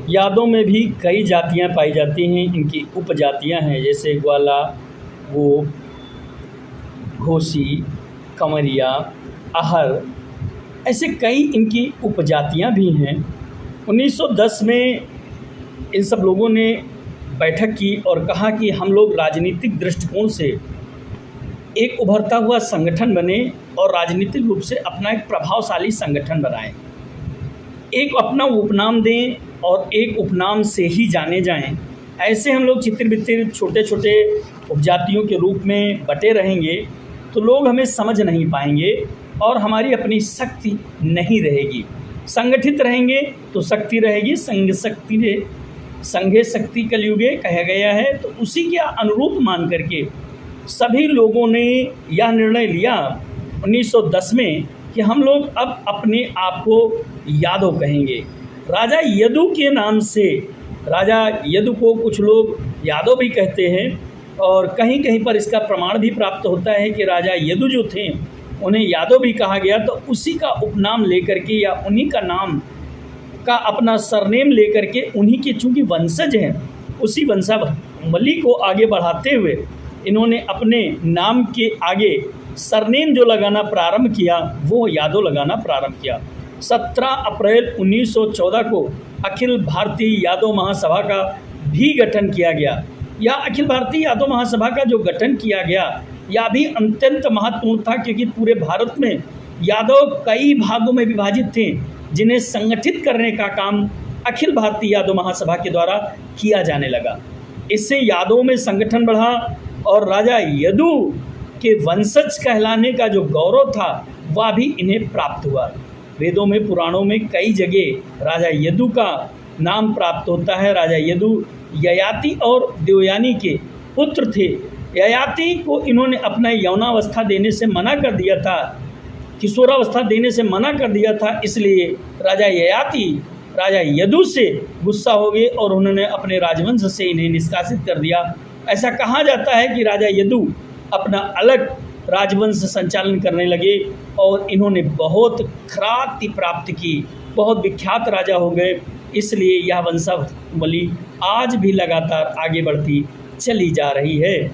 यादों में भी कई जातियाँ पाई जाती हैं। इनकी उपजातियाँ हैं, जैसे ग्वाला, गोप, घोसी, कंवरिया, आहर, ऐसे कई इनकी उपजातियाँ भी हैं। 1910 में इन सब लोगों ने बैठक की और कहा कि हम लोग राजनीतिक दृष्टिकोण से एक उभरता हुआ संगठन बने और राजनीतिक रूप से अपना एक प्रभावशाली संगठन बनाएं, एक अपना उपनाम दें और एक उपनाम से ही जाने जाएं। ऐसे हम लोग चितिर-बितिर छोटे छोटे उपजातियों के रूप में बटे रहेंगे तो लोग हमें समझ नहीं पाएंगे और हमारी अपनी शक्ति नहीं रहेगी। संगठित रहेंगे तो शक्ति रहेगी। संघे शक्ति कलयुगे कहा गया है। तो उसी के अनुरूप मान करके सभी लोगों ने यह निर्णय लिया 1910 में कि हम लोग अब अपने आप को यादव कहेंगे। राजा यदु के नाम से, राजा यदु को कुछ लोग यादव भी कहते हैं और कहीं कहीं पर इसका प्रमाण भी प्राप्त होता है कि राजा यदु जो थे उन्हें यादव भी कहा गया। तो उसी का उपनाम लेकर के या उन्हीं का नाम का अपना सरनेम लेकर के उन्हीं के चूँकि वंशज हैं, उसी वंशावली को आगे बढ़ाते हुए इन्होंने अपने नाम के आगे सरनेम जो लगाना प्रारंभ किया वो यादव लगाना प्रारंभ किया। 17 अप्रैल 1914 को अखिल भारतीय यादव महासभा का भी गठन किया गया। यह अखिल भारतीय यादव महासभा का जो गठन किया गया यह भी अत्यंत महत्वपूर्ण था, क्योंकि पूरे भारत में यादव कई भागों में विभाजित थे जिन्हें संगठित करने का काम अखिल भारतीय यादव महासभा के द्वारा किया जाने लगा। इससे यादवों में संगठन बढ़ा और राजा यदु के वंशज कहलाने का जो गौरव था वह भी इन्हें प्राप्त हुआ। वेदों में, पुराणों में कई जगह राजा यदु का नाम प्राप्त होता है। राजा यदु ययाति और देवयानी के पुत्र थे। ययाति को इन्होंने अपना यौनावस्था देने से मना कर दिया था, किशोरावस्था देने से मना कर दिया था, इसलिए राजा ययाति राजा यदु से गुस्सा हो गए और उन्होंने अपने राजवंश से इन्हें निष्कासित कर दिया। ऐसा कहा जाता है कि राजा यदु अपना अलग राजवंश संचालन करने लगे और इन्होंने बहुत ख्याति प्राप्त की, बहुत विख्यात राजा हो गए। इसलिए यह वंशावली आज भी लगातार आगे बढ़ती चली जा रही है।